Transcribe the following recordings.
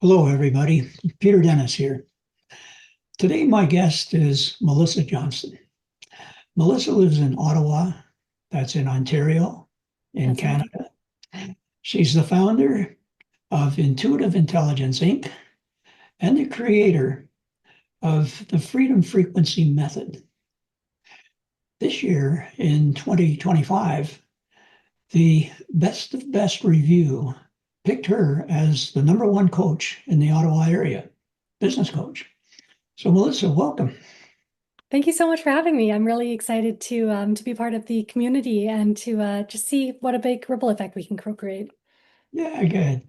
Hello, everybody. Peter Dennis here. Today, my guest is Melissa Johnston. Melissa lives in Ottawa, that's in Ontario, in That's right. Canada. She's the founder of Intuitive Intelligence, Inc., and the creator of the Freedom Frequency Method. This year, in 2025, the Best of Best review picked her as the number one coach in the Ottawa area, business coach. So, Melissa, welcome. Thank you so much for having me. I'm really excited to be part of the community and to just see what a big ripple effect we can co-create. Yeah, good.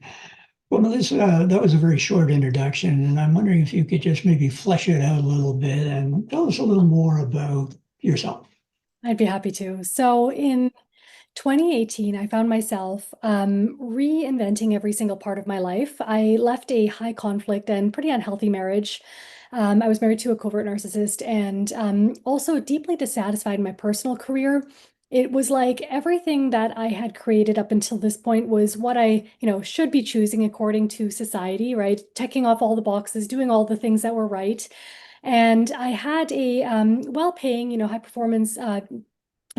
Well, Melissa, that was a very short introduction, and I'm wondering if you could just maybe flesh it out a little bit and tell us a little more about yourself. I'd be happy to. So in 2018, I found myself reinventing every single part of my life. I left a high conflict and pretty unhealthy marriage. I was married to a covert narcissist and also deeply dissatisfied in my personal career. It was like everything that I had created up until this point was what I should be choosing according to society, right? Checking off all the boxes, doing all the things that were right. And I had a well-paying, high performance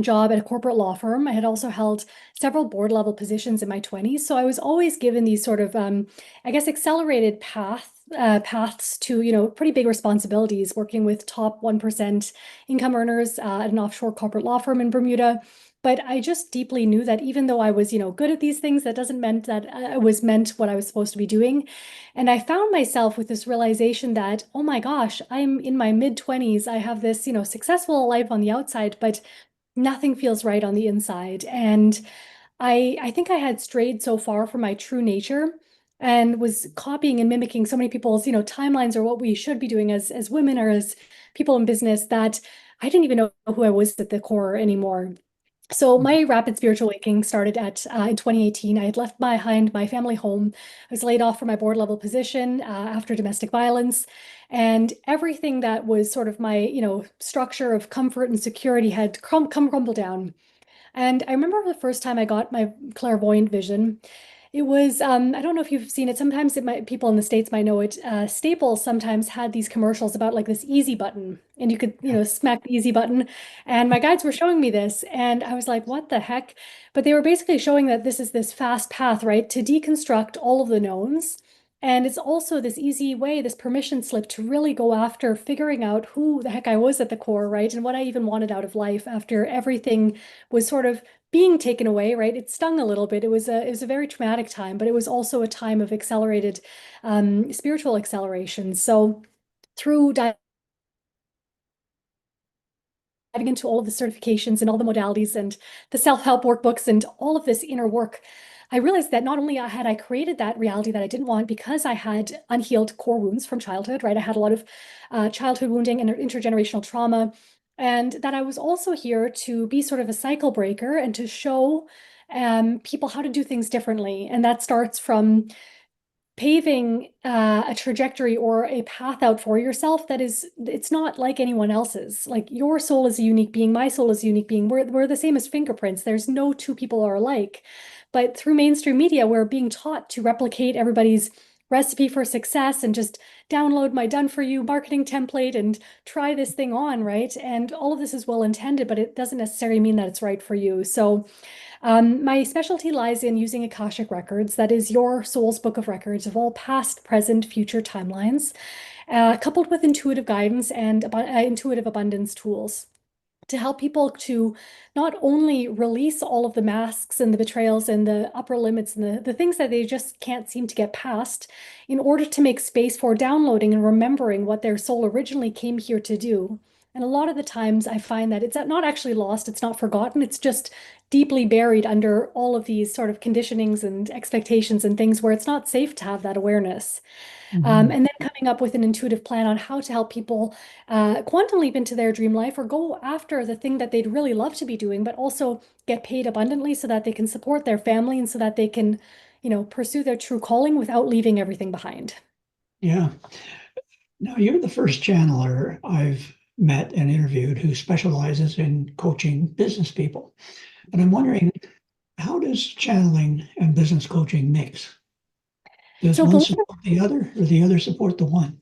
job at a corporate law firm. I had also held several board level positions in my 20s. So I was always given these sort of, I guess, accelerated paths to, pretty big responsibilities, working with top 1% income earners at an offshore corporate law firm in Bermuda. But I just deeply knew that even though I was, good at these things, that doesn't meant that I was meant what I was supposed to be doing. And I found myself with this realization that, oh my gosh, I'm in my mid 20s. I have this, successful life on the outside, but nothing feels right on the inside. And I think I had strayed so far from my true nature and was copying and mimicking so many people's, timelines or what we should be doing as women or as people in business that I didn't even know who I was at the core anymore. So my rapid spiritual awakening started at in 2018. I had left behind my family home. I was laid off from my board level position after domestic violence, and everything that was sort of my structure of comfort and security had come crumble down. And I remember the first time I got my clairvoyant vision. It was, I don't know if you've seen it. Sometimes people in the States might know it. Staples sometimes had these commercials about like this easy button, and you could, smack the easy button. And my guides were showing me this, and I was like, what the heck? But they were basically showing that this is this fast path, right, to deconstruct all of the knowns. And it's also this easy way, this permission slip to really go after figuring out who the heck I was at the core, right? And what I even wanted out of life after everything was sort of being taken away, right? It stung a little bit. It was a very traumatic time, but it was also a time of accelerated spiritual acceleration. So through diving into all of the certifications and all the modalities and the self-help workbooks and all of this inner work, I realized that not only had I created that reality that I didn't want because I had unhealed core wounds from childhood, right? I had a lot of childhood wounding and intergenerational trauma, and that I was also here to be sort of a cycle breaker and to show people how to do things differently. And that starts from paving a trajectory or a path out for yourself that is, it's not like anyone else's. Like your soul is a unique being, my soul is a unique being. We're the same as fingerprints. There's no two people are alike. But through mainstream media, we're being taught to replicate everybody's recipe for success and just download my done for you marketing template and try this thing on, right? And all of this is well intended, but it doesn't necessarily mean that it's right for you. So my specialty lies in using Akashic Records, that is your soul's book of records of all past, present, future timelines, coupled with intuitive guidance and intuitive abundance tools to help people to not only release all of the masks and the betrayals and the upper limits and the things that they just can't seem to get past in order to make space for downloading and remembering what their soul originally came here to do. And a lot of the times I find that it's not actually lost, it's not forgotten, it's just deeply buried under all of these sort of conditionings and expectations and things where it's not safe to have that awareness. Mhm. And then coming up with an intuitive plan on how to help people quantum leap into their dream life or go after the thing that they'd really love to be doing, but also get paid abundantly so that they can support their family and so that they can, pursue their true calling without leaving everything behind. Yeah. Now, you're the first channeler I've met and interviewed who specializes in coaching business people. And I'm wondering, how does channeling and business coaching mix? Does So one believe support the other or the other support the one?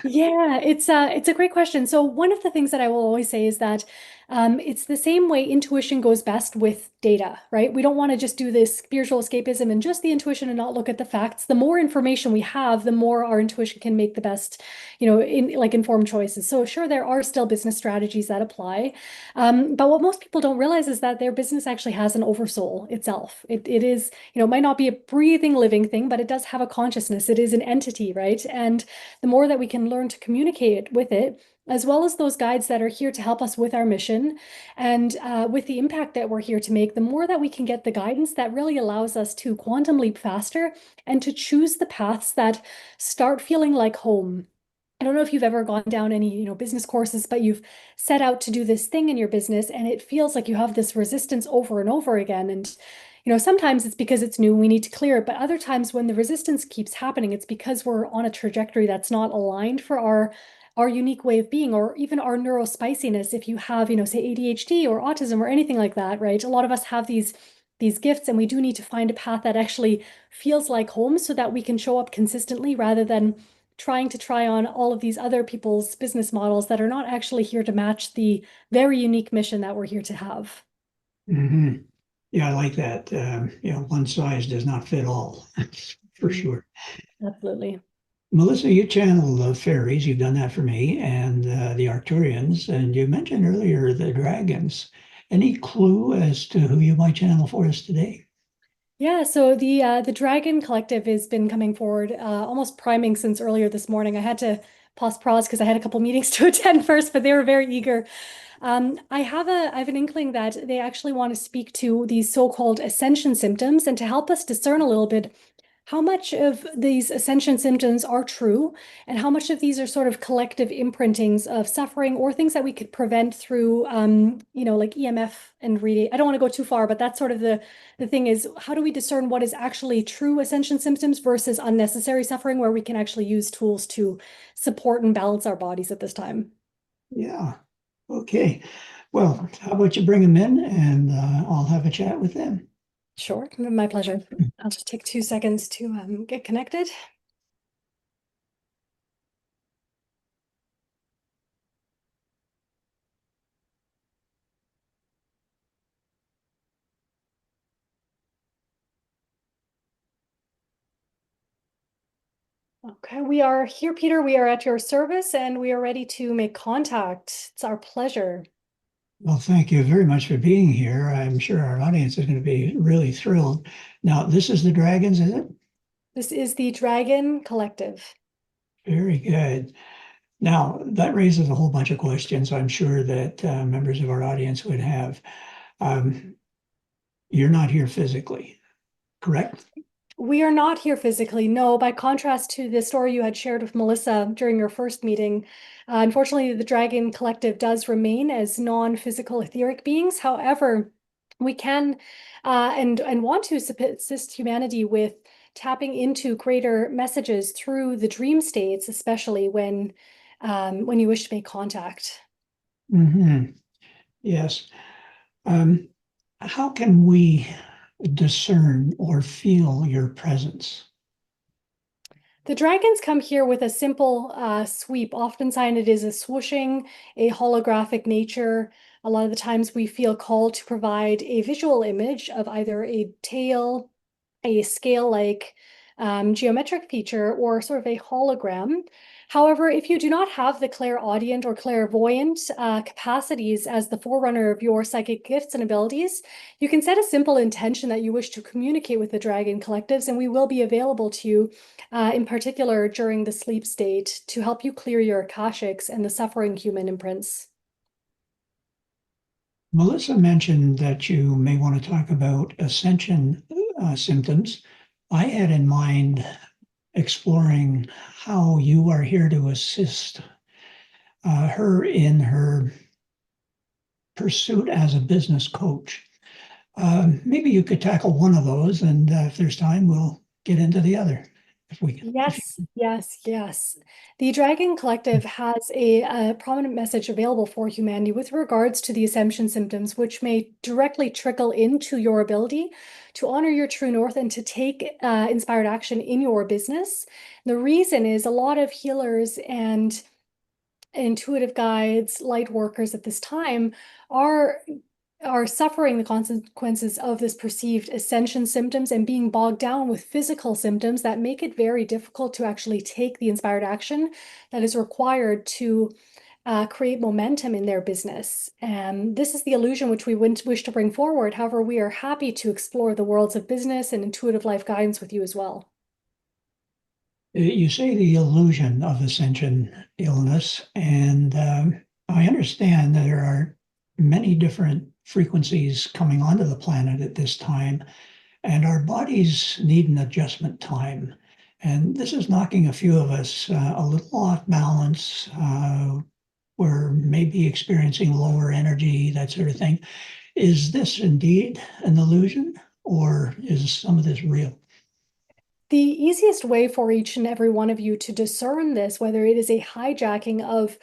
Yeah, it's a great question. So one of the things that I will always say is that it's the same way intuition goes best with data, right? We don't want to just do this spiritual escapism and just the intuition and not look at the facts. The more information we have, the more our intuition can make the best, informed choices. So sure, there are still business strategies that apply, but what most people don't realize is that their business actually has an oversoul itself. It is, it might not be a breathing, living thing, but it does have a consciousness. It is an entity, right? And the more that we can learn to communicate with it, as well as those guides that are here to help us with our mission and with the impact that we're here to make, the more that we can get the guidance that really allows us to quantum leap faster and to choose the paths that start feeling like home. I don't know if you've ever gone down any, business courses, but you've set out to do this thing in your business and it feels like you have this resistance over and over again. And, sometimes it's because it's new, we need to clear it. But other times when the resistance keeps happening, it's because we're on a trajectory that's not aligned for our unique way of being, or even our neurospiciness. If you have, say ADHD or autism or anything like that, right? A lot of us have these gifts, and we do need to find a path that actually feels like home so that we can show up consistently rather than trying to try on all of these other people's business models that are not actually here to match the very unique mission that we're here to have. Hmm. Yeah, I like that. One size does not fit all, for Mm, sure. absolutely. Melissa, you channel the fairies. You've done that for me, and the Arcturians, and you mentioned earlier the dragons. Any clue as to who you might channel for us today? Yeah, so the Dragon Collective has been coming forward, almost priming since earlier this morning. I had to pause because I had a couple meetings to attend first, but they were very eager. I have an inkling that they actually want to speak to these so-called ascension symptoms and to help us discern a little bit how much of these ascension symptoms are true and how much of these are sort of collective imprintings of suffering or things that we could prevent through, like EMF and reading. I don't want to go too far, but that's sort of the thing is, how do we discern what is actually true ascension symptoms versus unnecessary suffering where we can actually use tools to support and balance our bodies at this time? Yeah. Okay. Well, how about you bring them in and I'll have a chat with them. Sure, my pleasure. I'll just take 2 seconds to get connected. Okay, we are here, Peter. We are at your service and we are ready to make contact. It's our pleasure. Well, thank you very much for being here. I'm sure our audience is going to be really thrilled. Now, this is the dragons, is it? This is the Dragon Collective. Very good. Now, that raises a whole bunch of questions I'm sure that members of our audience would have. Um, you're not here physically, correct? We are not here physically, no. By contrast to the story you had shared with Melissa during your first meeting, unfortunately, the Dragon Collective does remain as non-physical etheric beings. However, we can and want to assist humanity with tapping into greater messages through the dream states, especially when you wish to make contact. Hmm. Yes. Um, how can we discern or feel your presence? The dragons come here with a simple sweep. Oftentimes it is a swooshing, a holographic nature. A lot of the times we feel called to provide a visual image of either a tail, a scale-like geometric feature, or sort of a hologram. However, if you do not have the clairaudient or clairvoyant capacities as the forerunner of your psychic gifts and abilities, you can set a simple intention that you wish to communicate with the dragon collectives, and we will be available to you in particular during the sleep state to help you clear your akashics and the suffering human imprints. Melissa mentioned that you may want to talk about ascension symptoms. I had in mind exploring how you are here to assist her in her pursuit as a business coach. Maybe you could tackle one of those, and if there's time, we'll get into the other. If we can, if Yes, yes, yes. The Dragon Collective has a prominent message available for humanity with regards to the ascension symptoms, which may directly trickle into your ability to honor your true north and to take inspired action in your business. The reason is a lot of healers and intuitive guides, light workers at this time are suffering the consequences of this perceived ascension symptoms and being bogged down with physical symptoms that make it very difficult to actually take the inspired action that is required to create momentum in their business. And this is the illusion which we wish to bring forward. However, we are happy to explore the worlds of business and intuitive life guidance with you as well. you say the illusion of ascension illness, and I understand that there are many different frequencies coming onto the planet at this time, and our bodies need an adjustment time. And this is knocking a few of us a little off balance. We're maybe experiencing lower energy, that sort of thing. Is this indeed an illusion, or is some of this real? The easiest way for each and every one of you to discern this, whether it is a hijacking of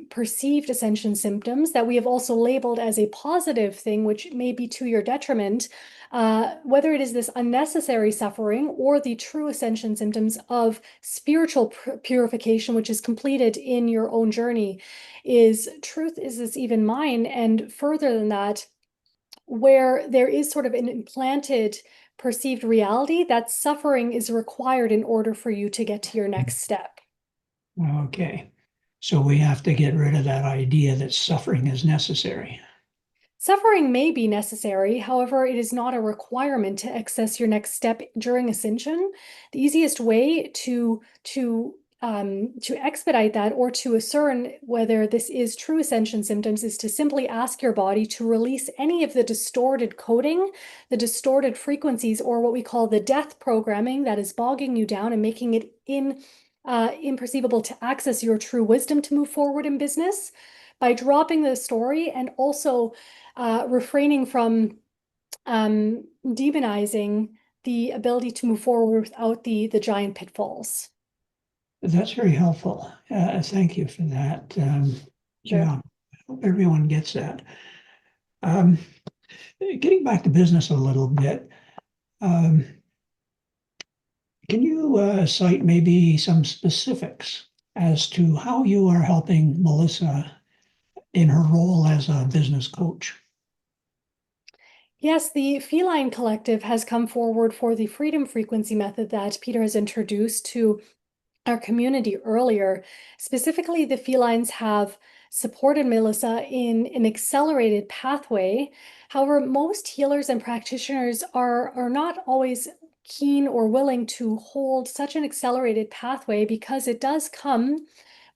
perceived ascension symptoms that we have also labeled as a positive thing, which may be to your detriment, whether it is this unnecessary suffering or the true ascension symptoms of spiritual purification, which is completed in your own journey, is truth is this even mine? And further than that, where there is sort of an implanted perceived reality that suffering is required in order for you to get to your next step. Okay. So we have to get rid of that idea that suffering is necessary. Suffering may be necessary, however, it is not a requirement to access your next step during ascension. The easiest way to expedite that or to discern whether this is true ascension symptoms is to simply ask your body to release any of the distorted coding, the distorted frequencies, or what we call the death programming that is bogging you down and making it imperceivable to access your true wisdom to move forward in business by dropping the story and also refraining from demonizing the ability to move forward without the giant pitfalls. That's very helpful. Thank you for that. Sure. Yeah, I hope everyone gets that. Um, Getting back to business a little bit, um, can you cite maybe some specifics as to how you are helping Melissa in her role as a business coach? Yes, the Feline Collective has come forward for the freedom frequency method that Peter has introduced to our community earlier. Specifically, the felines have supported Melissa in an accelerated pathway. However, most healers and practitioners are not always keen or willing to hold such an accelerated pathway because it does come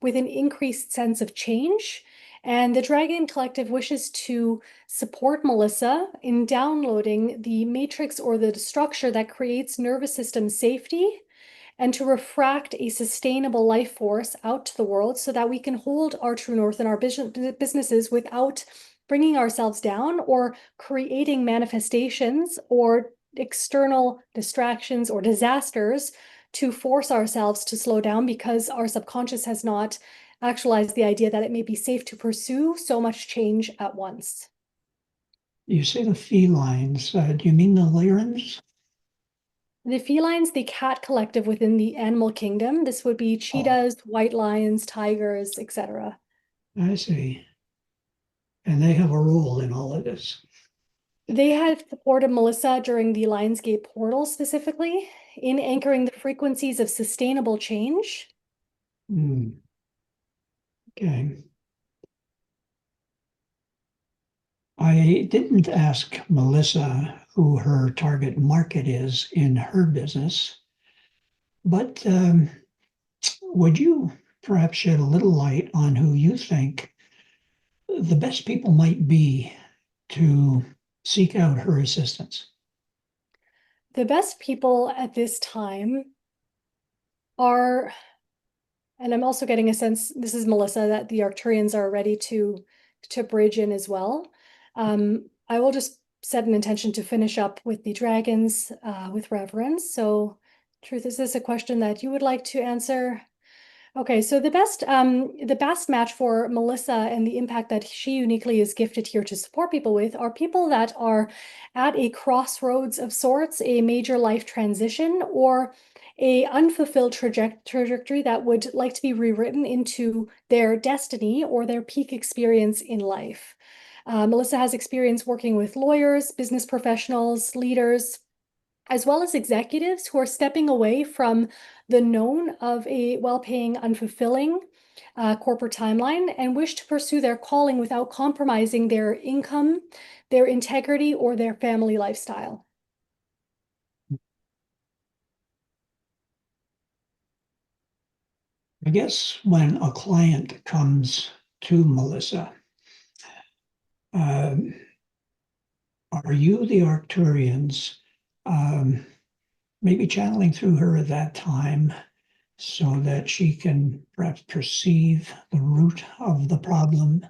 with an increased sense of change. And the Dragon Collective wishes to support Melissa in downloading the matrix or the structure that creates nervous system safety and to refract a sustainable life force out to the world so that we can hold our true north in our businesses without bringing ourselves down or creating manifestations or external distractions or disasters to force ourselves to slow down because our subconscious has not actualized the idea that it may be safe to pursue so much change at once. You say the felines. Do you mean the lyrans? The felines, the cat collective within the animal kingdom. This would be Oh, cheetahs, white lions, tigers, etc. I see. And they have a role in all of this. They have supported Melissa during the Lionsgate portal specifically in anchoring the frequencies of sustainable change. Hmm. Okay. I didn't ask Melissa who her target market is in her business, but would you perhaps shed a little light on who you think the best people might be to seek out her assistance? The best people at this time are, and I'm also getting a sense, this is Melissa, that the Arcturians are ready to bridge in as well. I will just set an intention to finish up with the dragons with reverence. So Truth, is this a question that you would like to answer? Okay, so the best match for Melissa and the impact that she uniquely is gifted here to support people with are people that are at a crossroads of sorts, a major life transition, or a unfulfilled trajectory that would like to be rewritten into their destiny or their peak experience in life. Melissa has experience working with lawyers, business professionals, leaders, as well as executives who are stepping away from the known of a well-paying, unfulfilling corporate timeline and wish to pursue their calling without compromising their income, their integrity, or their family lifestyle. I guess when a client comes to Melissa, um, are you the Arcturians maybe channeling through her at that time so that she can perhaps perceive the root of the problem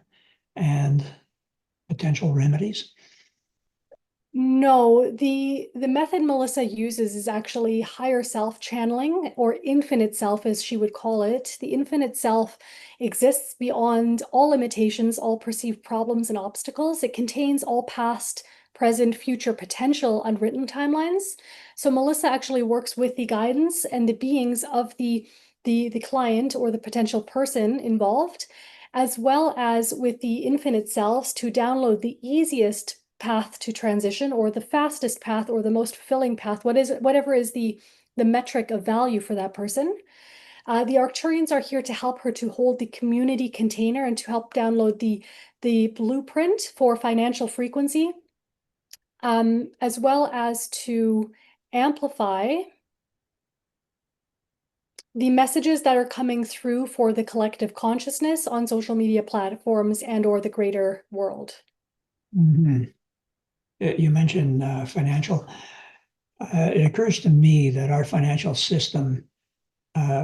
and potential remedies? No, the method Melissa uses is actually higher self channeling, or infinite self, as she would call it. The infinite self exists beyond all limitations, all perceived problems and obstacles. It contains all past, present, future potential unwritten timelines. So Melissa actually works with the guidance and the beings of the client or the potential person involved, as well as with the infinite selves to download the easiest path to transition, or the fastest path, or the most fulfilling path, whatever is the metric of value for that person. The Arcturians are here to help her to hold the community container and to help download the blueprint for financial frequency, as well as to amplify the messages that are coming through for the collective consciousness on social media platforms and or the greater world. Mhm. You mentioned financial. It occurs to me that our financial system,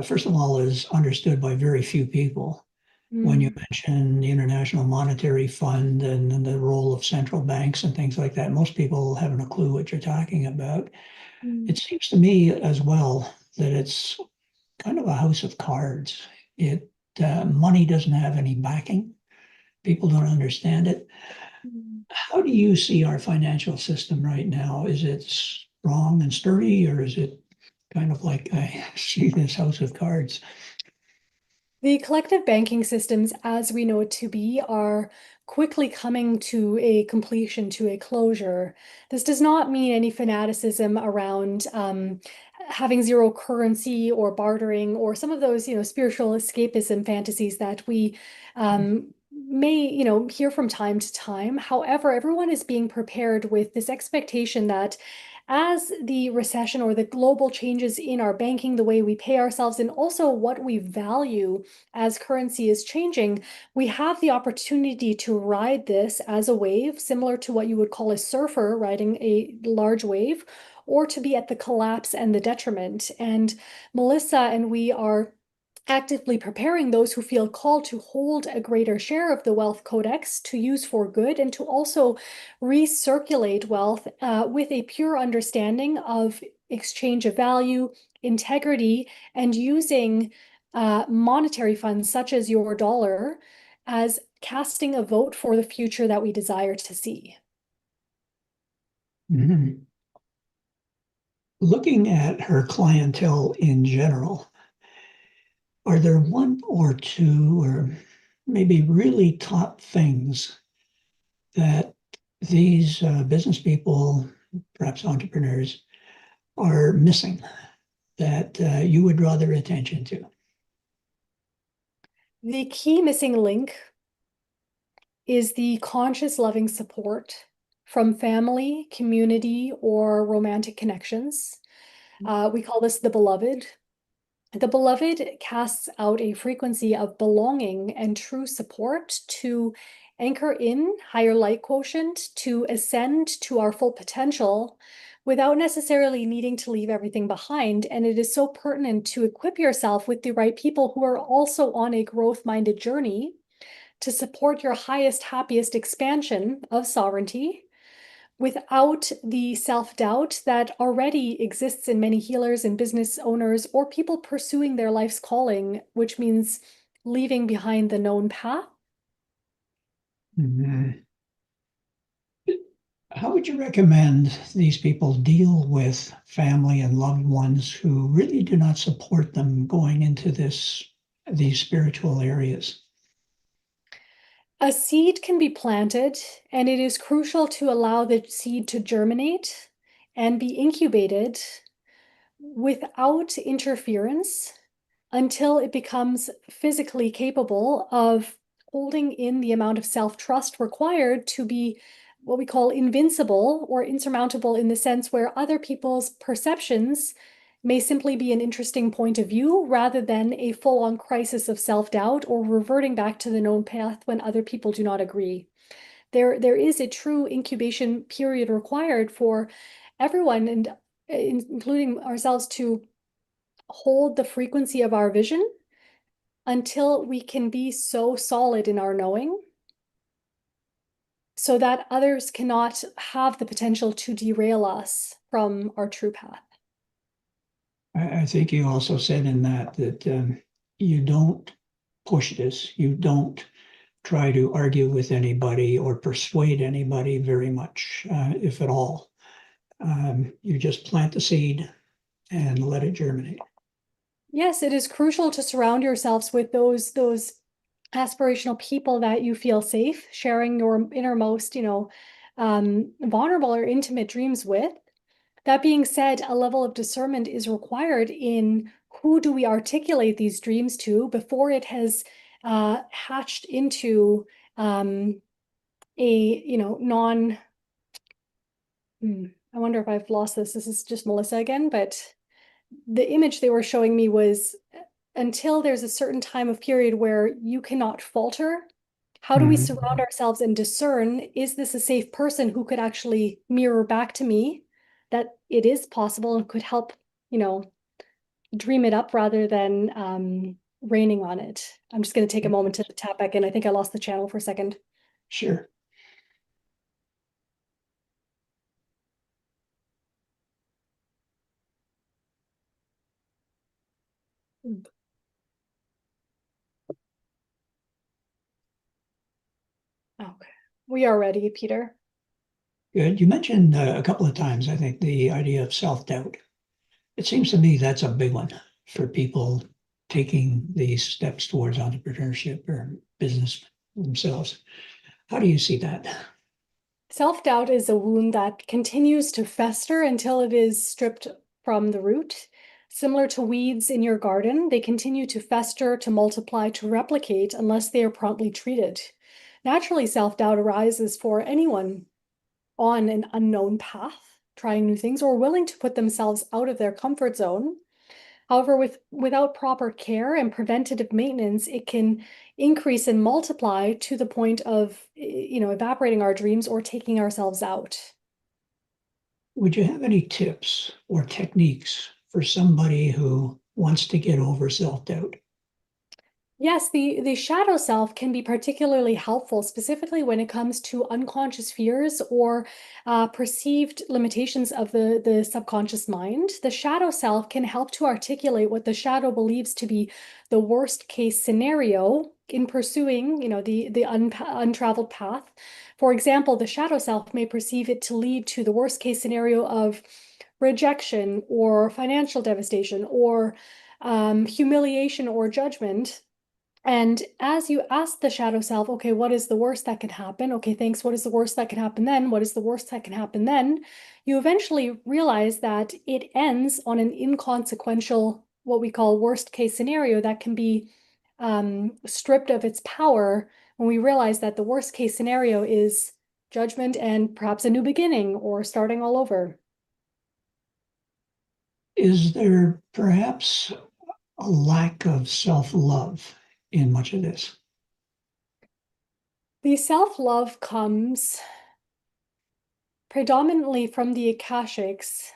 first of all, is understood by very few people. When you Mm, mention the International Monetary Fund and the role of central banks and things like that, most people haven't a clue what you're talking about. mm, It seems to me as well that it's kind of a house of cards. It Money doesn't have any backing. People don't understand it. mm. How do you see our financial system right now? Is it strong and sturdy, or is it kind of like I see this house of cards? The collective banking systems, as we know it to be, are quickly coming to a completion, to a closure. This does not mean any fanaticism around having zero currency or bartering or some of those, spiritual escapism fantasies that we may, hear from time to time. However, everyone is being prepared with this expectation that as the recession or the global changes in our banking, the way we pay ourselves, and also what we value as currency is changing, we have the opportunity to ride this as a wave, similar to what you would call a surfer riding a large wave, or to be at the collapse and the detriment. And Melissa and we are actively preparing those who feel called to hold a greater share of the wealth codex to use for good and to also recirculate wealth with a pure understanding of exchange of value, integrity, and using monetary funds such as your dollar as casting a vote for the future that we desire to see. Mhm. Looking at her clientele in general, are there one or two, or maybe really top things that these business people, perhaps entrepreneurs, are missing that you would draw their attention to? The key missing link is the conscious loving support from family, community, or romantic connections. We call this the beloved. The beloved casts out a frequency of belonging and true support to anchor in higher light quotient, to ascend to our full potential without necessarily needing to leave everything behind. And it is so pertinent to equip yourself with the right people who are also on a growth-minded journey to support your highest, happiest expansion of sovereignty without the self-doubt that already exists in many healers and business owners or people pursuing their life's calling, which means leaving behind the known path. Mhm. How would you recommend these people deal with family and loved ones who really do not support them going into these spiritual areas? A seed can be planted, and it is crucial to allow the seed to germinate and be incubated without interference until it becomes physically capable of holding in the amount of self-trust required to be what we call invincible or insurmountable, in the sense where other people's perceptions may simply be an interesting point of view rather than a full-on crisis of self-doubt or reverting back to the known path when other people do not agree. There is a true incubation period required for everyone, and including ourselves, to hold the frequency of our vision until we can be so solid in our knowing so that others cannot have the potential to derail us from our true path. I think you also said in that you don't push this, you don't try to argue with anybody or persuade anybody very much, if at all. You just plant the seed and let it germinate. Yes, it is crucial to surround yourselves with those aspirational people that you feel safe sharing your innermost, vulnerable or intimate dreams with. That being said, a level of discernment is required in who do we articulate these dreams to before it has hatched into a, non. I wonder if I've lost this. This is just Melissa again, but the image they were showing me was until there's a certain time of period where you cannot falter. How do we surround ourselves and discern, is this a safe person who could actually mirror back to me that it is possible and could help, dream it up rather than raining on it? I'm just going to take a moment to tap back in. I think I lost the channel for a second. Sure. Okay. We are ready, Peter. Good. You mentioned a couple of times, I think, the idea of self-doubt. It seems to me that's a big one for people taking these steps towards entrepreneurship or business themselves. How do you see that? Self-doubt is a wound that continues to fester until it is stripped from the root. Similar to weeds in your garden, they continue to fester, to multiply, to replicate unless they are promptly treated. Naturally, self-doubt arises for anyone on an unknown path, trying new things, or willing to put themselves out of their comfort zone. However, without proper care and preventative maintenance, it can increase and multiply to the point of, evaporating our dreams or taking ourselves out. Would you have any tips or techniques for somebody who wants to get over self-doubt? Yes, the shadow self can be particularly helpful, specifically when it comes to unconscious fears or perceived limitations of the subconscious mind. The shadow self can help to articulate what the shadow believes to be the worst case scenario in pursuing, the untraveled path. For example, the shadow self may perceive it to lead to the worst case scenario of rejection or financial devastation or humiliation or judgment. And as you ask the shadow self, okay, what is the worst that can happen? Okay, thanks. What is the worst that can happen then? What is the worst that can happen then? You eventually realize that it ends on an inconsequential, what we call worst case scenario that can be stripped of its power when we realize that the worst case scenario is judgment and perhaps a new beginning or starting all over. Is there perhaps a lack of self-love in much of this? The self-love comes predominantly from the Akashics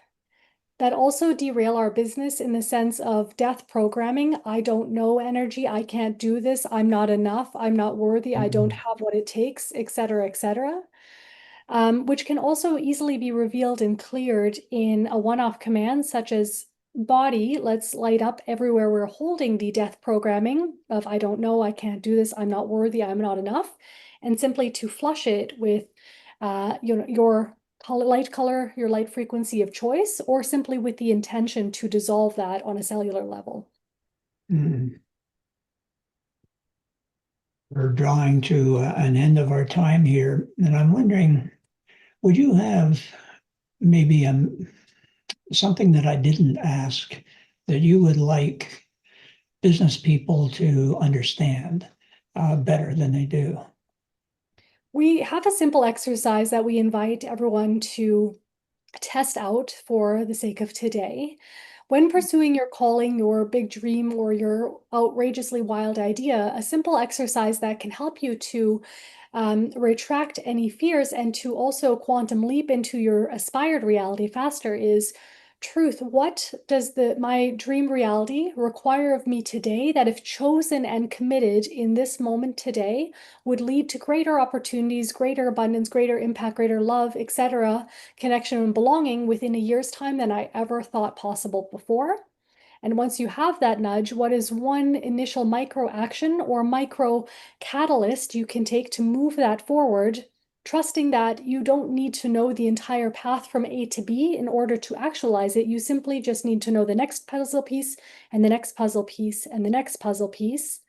that also derail our business in the sense of death programming. I don't know energy. I can't do this. I'm not enough. I'm not worthy. I don't have what it takes, etc., etc. which can also easily be revealed and cleared in a one-off command, such as body, let's light up everywhere we're holding the death programming of I don't know, I can't do this, I'm not worthy, I'm not enough, and simply to flush it with your light color, your light frequency of choice, or simply with the intention to dissolve that on a cellular level. Mm. We're drawing to an end of our time here, and I'm wondering, would you have maybe something that I didn't ask that you would like business people to understand better than they do? We have a simple exercise that we invite everyone to test out for the sake of today. When pursuing your calling, your big dream, or your outrageously wild idea, a simple exercise that can help you to retract any fears and to also quantum leap into your aspired reality faster is truth. What does my dream reality require of me today that, if chosen and committed in this moment today, would lead to greater opportunities, greater abundance, greater impact, greater love, etc., connection and belonging within a year's time than I ever thought possible before? And once you have that nudge, what is one initial micro action or micro catalyst you can take to move that forward, trusting that you don't need to know the entire path from A to B in order to actualize it. You simply just need to know the next puzzle piece and the next puzzle piece and the next puzzle piece.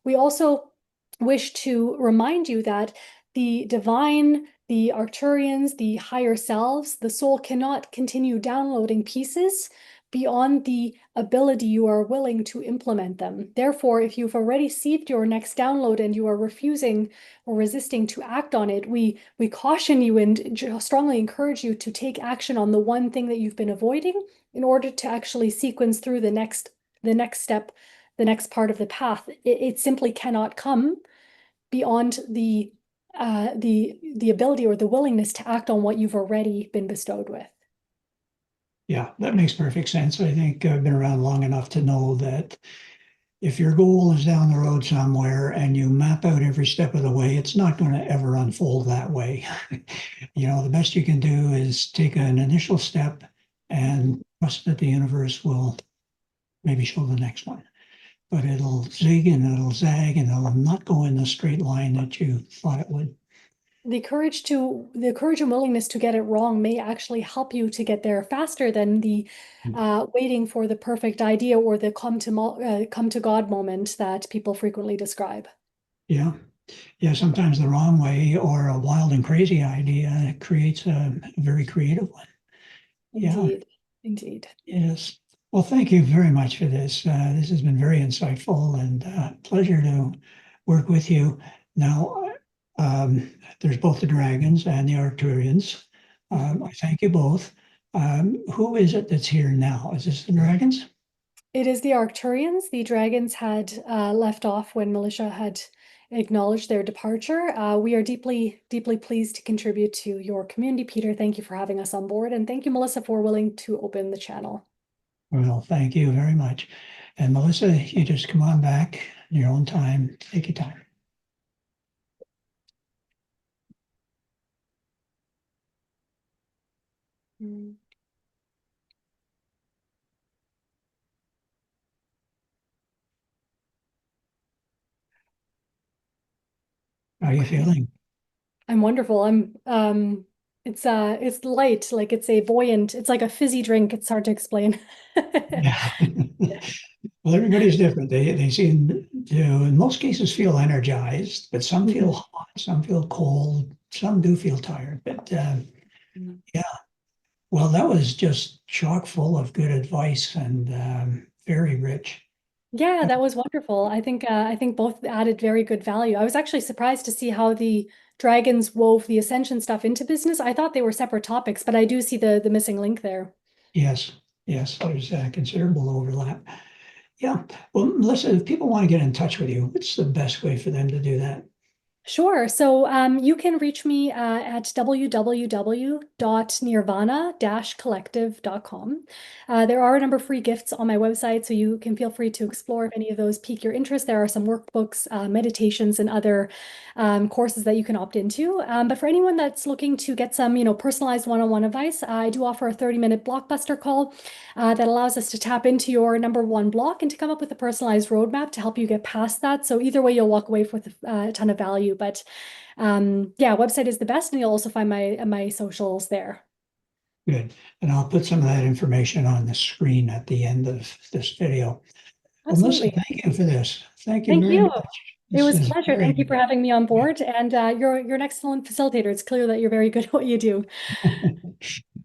We also wish to remind you that the divine, the Arcturians, the higher selves, the soul cannot continue downloading pieces beyond the ability you are willing to implement them. Therefore, if you've already received your next download and you are refusing or resisting to act on it, we caution you and strongly encourage you to take action on the one thing that you've been avoiding in order to actually sequence through the next step, the next part of the path. It simply cannot come beyond the ability or the willingness to act on what you've already been bestowed with. Yeah, that makes perfect sense. I think I've been around long enough to know that if your goal is down the road somewhere and you map out every step of the way, it's not going to ever unfold that way. The best you can do is take an initial step and trust that the universe will maybe show the next one. But it'll zig and it'll zag and it'll not go in the straight line that you thought it would. The courage and willingness to get it wrong may actually help you to get there faster than the waiting for the perfect idea or the come to God moment that people frequently describe. Yeah. Yeah, sometimes the wrong way or a wild and crazy idea creates a very creative one. Yeah, Indeed, indeed. yes. Well, thank you very much for this. This has been very insightful and pleasure to work with you. Now, there's both the dragons and the Arcturians. I thank you both. Who is it that's here now? Is this the dragons? It is the Arcturians. The dragons had left off when Militia had acknowledged their departure. We are deeply, deeply pleased to contribute to your community, Peter. Thank you for having us on board. And thank you, Melissa, for willing to open the channel. Well, thank you very much. And Melissa, you just come on back in your own time. Take your time. Mm. How are you feeling? I'm wonderful. It's light, like it's a buoyant, it's like a fizzy drink. It's hard to explain. Yeah. Well, everybody's different. They seem to, in most cases, feel energized, but some feel hot, some feel cold, some do feel tired. But yeah, well, that was just chock full of good advice and very rich. Yeah, that was wonderful. I think both added very good value. I was actually surprised to see how the dragons wove the ascension stuff into business. I thought they were separate topics, but I do see the missing link there. Yes, yes, there's considerable overlap. Yeah. Well, Melissa, if people want to get in touch with you, what's the best way for them to do that? Sure. So you can reach me at www.nirvana-collective.com. There are a number of free gifts on my website, so you can feel free to explore if any of those pique your interest. There are some workbooks, meditations, and other courses that you can opt into. But for anyone that's looking to get some, personalized one-on-one advice, I do offer a 30-minute blockbuster call that allows us to tap into your number one block and to come up with a personalized roadmap to help you get past that. So either way, you'll walk away with a ton of value. But yeah, website is the best, and you'll also find my socials there. Good. And I'll put some of that information on the screen at the end of this video. Well, Melissa, Absolutely. thank you for this. Thank you Thank very you. much. It This was a is pleasure. very Thank you for having me on board. And you're an excellent facilitator. It's clear that you're very good at what you do.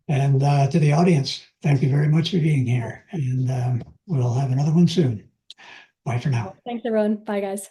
And to the audience, thank you very much for being here. And we'll have another one soon. Bye for now. Thanks, everyone. Bye, guys.